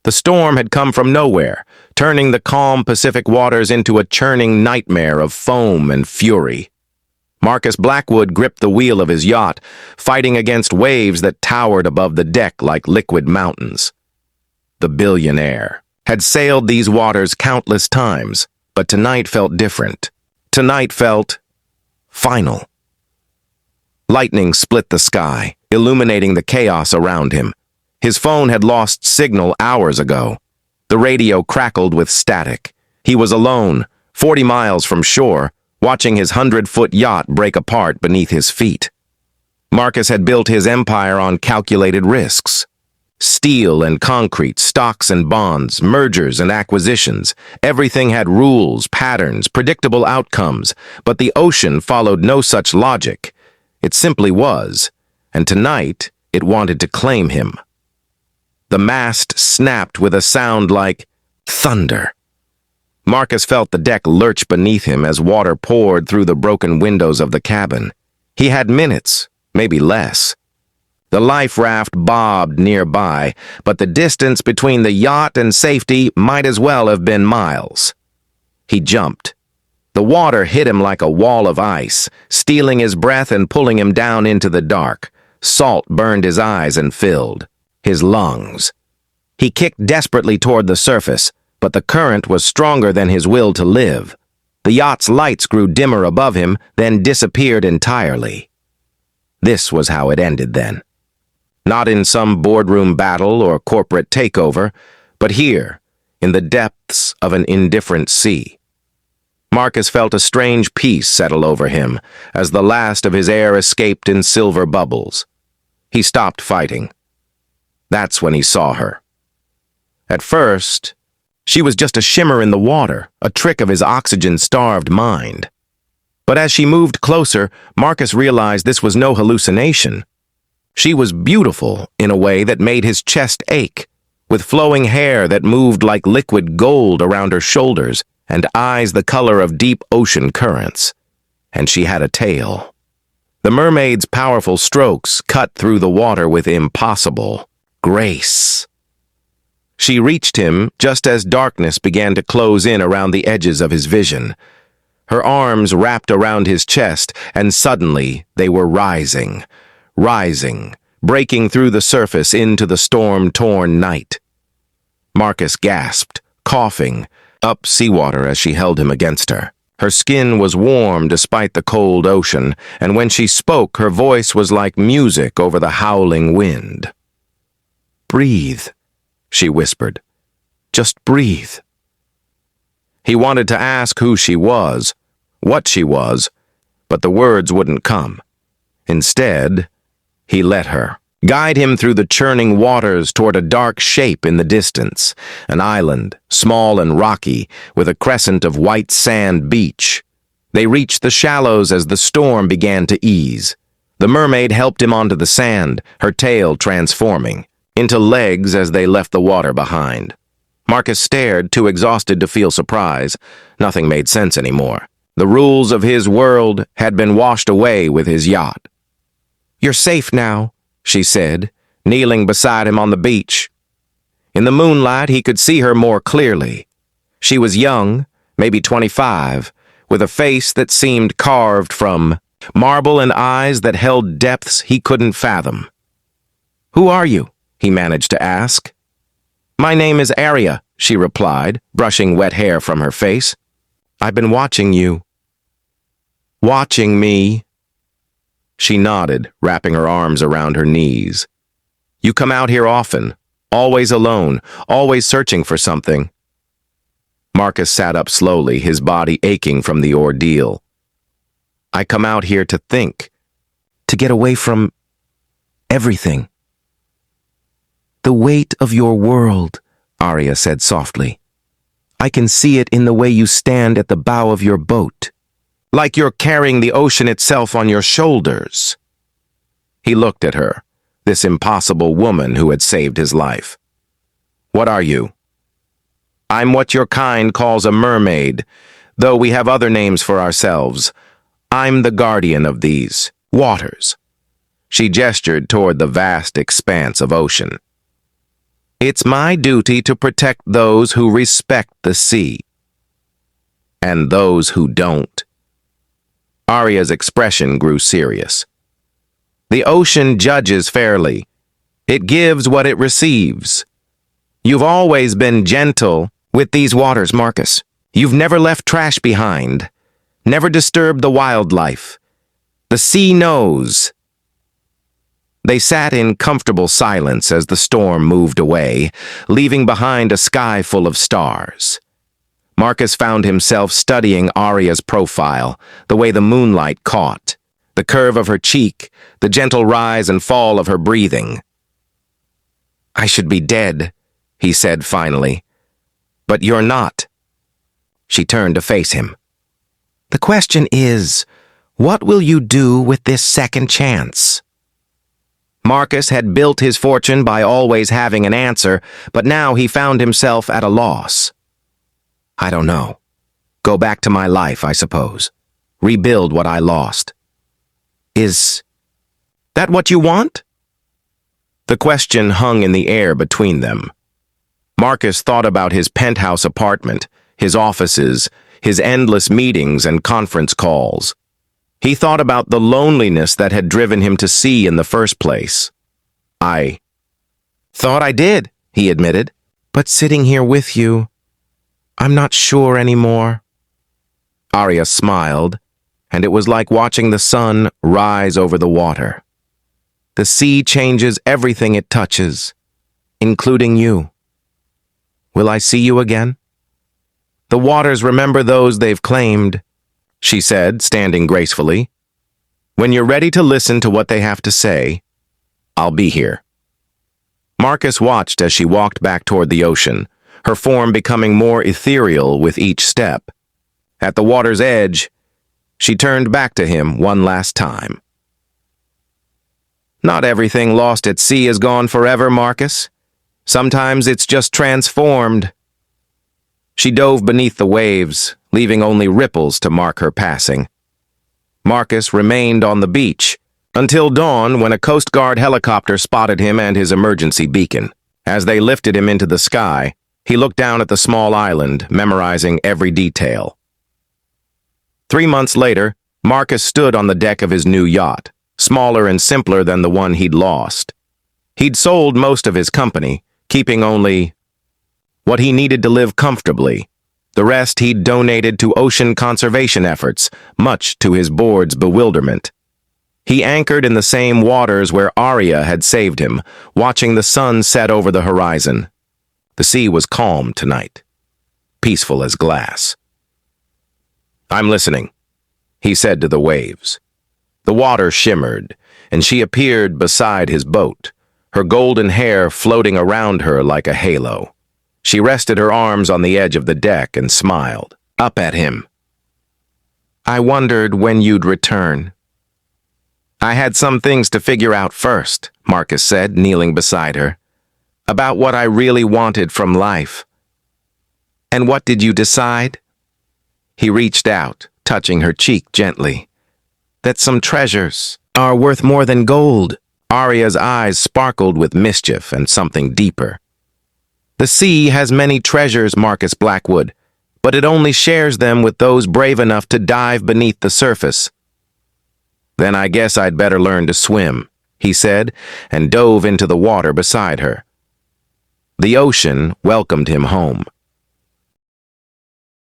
The storm had come from nowhere, turning the calm Pacific waters into a churning nightmare of foam and fury. Marcus Blackwood gripped the wheel of his yacht, fighting against waves that towered above the deck like liquid mountains. The Billionaire had sailed these waters countless times, but tonight felt different. Tonight felt final. Lightning split the sky, illuminating the chaos around him. His phone had lost signal hours ago. The radio crackled with static. He was alone, 40 miles from shore, watching his 100-foot yacht break apart beneath his feet. Marcus had built his empire on calculated risks. Steel and concrete, stocks and bonds, mergers and acquisitions. Everything had rules, patterns, predictable outcomes, but the ocean followed no such logic. It simply was, and tonight it wanted to claim him. The mast snapped with a sound like thunder. Marcus felt the deck lurch beneath him as water poured through the broken windows of the cabin. He had minutes, maybe less. The life raft bobbed nearby, but the distance between the yacht and safety might as well have been miles. He jumped. The water hit him like a wall of ice, stealing his breath and pulling him down into the dark. Salt burned his eyes and filled his lungs. He kicked desperately toward the surface, but the current was stronger than his will to live. The yacht's lights grew dimmer above him, then disappeared entirely. This was how it ended then. Not in some boardroom battle or corporate takeover, but here, in the depths of an indifferent sea. Marcus felt a strange peace settle over him as the last of his air escaped in silver bubbles. He stopped fighting. That's when he saw her. At first, she was just a shimmer in the water, a trick of his oxygen-starved mind. But as she moved closer, Marcus realized this was no hallucination. She was beautiful in a way that made his chest ache, with flowing hair that moved like liquid gold around her shoulders and eyes the color of deep ocean currents. And she had a tail. The mermaid's powerful strokes cut through the water with impossible grace. She reached him just as darkness began to close in around the edges of his vision. Her arms wrapped around his chest, and suddenly they were rising, breaking through the surface into the storm-torn night. Marcus gasped, coughing, up seawater as she held him against her. Her skin was warm despite the cold ocean, and when she spoke, her voice was like music over the howling wind. "Breathe," she whispered. "Just breathe." He wanted to ask who she was, what she was, but the words wouldn't come. Instead, he let her guide him through the churning waters toward a dark shape in the distance, an island, small and rocky, with a crescent of white sand beach. They reached the shallows as the storm began to ease. The mermaid helped him onto the sand, her tail transforming into legs as they left the water behind. Marcus stared, too exhausted to feel surprise. Nothing made sense anymore. The rules of his world had been washed away with his yacht. "You're safe now," she said, kneeling beside him on the beach. In the moonlight, he could see her more clearly. She was young, maybe 25, with a face that seemed carved from marble and eyes that held depths he couldn't fathom. "Who are you?" he managed to ask. "My name is Aria," she replied, brushing wet hair from her face. "I've been watching you." "Watching me?" She nodded, wrapping her arms around her knees. "You come out here often, always alone, always searching for something." Marcus sat up slowly, his body aching from the ordeal. "I come out here to think, to get away from everything." "The weight of your world," Aria said softly. "I can see it in the way you stand at the bow of your boat, like you're carrying the ocean itself on your shoulders." He looked at her, this impossible woman who had saved his life. "What are you?" "I'm what your kind calls a mermaid, though we have other names for ourselves. I'm the guardian of these waters." She gestured toward the vast expanse of ocean. It's my duty to protect those who respect the sea. And those who don't. Aria's expression grew serious. The ocean judges fairly. It gives what it receives. You've always been gentle with these waters, Marcus. You've never left trash behind, never disturbed the wildlife. The sea knows. They sat in comfortable silence as the storm moved away, leaving behind a sky full of stars. Marcus found himself studying Aria's profile, the way the moonlight caught, the curve of her cheek, the gentle rise and fall of her breathing. "I should be dead," he said finally. "But you're not." She turned to face him. "The question is, what will you do with this second chance?" Marcus had built his fortune by always having an answer, but now he found himself at a loss. "I don't know. Go back to my life, I suppose. Rebuild what I lost." "Is that what you want?" The question hung in the air between them. Marcus thought about his penthouse apartment, his offices, his endless meetings and conference calls. He thought about the loneliness that had driven him to sea in the first place. "I thought I did," he admitted. "But sitting here with you, I'm not sure anymore." Aria smiled, and it was like watching the sun rise over the water. The sea changes everything it touches, including you. Will I see you again? The waters remember those they've claimed, she said, standing gracefully. When you're ready to listen to what they have to say, I'll be here. Marcus watched as she walked back toward the ocean, her form becoming more ethereal with each step. At the water's edge, she turned back to him one last time. Not everything lost at sea is gone forever, Marcus. Sometimes it's just transformed. She dove beneath the waves, leaving only ripples to mark her passing. Marcus remained on the beach until dawn when a Coast Guard helicopter spotted him and his emergency beacon. As they lifted him into the sky, he looked down at the small island, memorizing every detail. 3 months later, Marcus stood on the deck of his new yacht, smaller and simpler than the one he'd lost. He'd sold most of his company, keeping only what he needed to live comfortably. The rest he'd donated to ocean conservation efforts, much to his board's bewilderment. He anchored in the same waters where Aria had saved him, watching the sun set over the horizon. The sea was calm tonight, peaceful as glass. "I'm listening," he said to the waves. The water shimmered, and she appeared beside his boat, her golden hair floating around her like a halo. She rested her arms on the edge of the deck and smiled up at him. "I wondered when you'd return." "I had some things to figure out first," Marcus said, kneeling beside her. "About what I really wanted from life." "And what did you decide?" He reached out, touching her cheek gently. "That some treasures are worth more than gold." Aria's eyes sparkled with mischief and something deeper. "The sea has many treasures, Marcus Blackwood, but it only shares them with those brave enough to dive beneath the surface." "Then I guess I'd better learn to swim," he said, and dove into the water beside her. The ocean welcomed him home.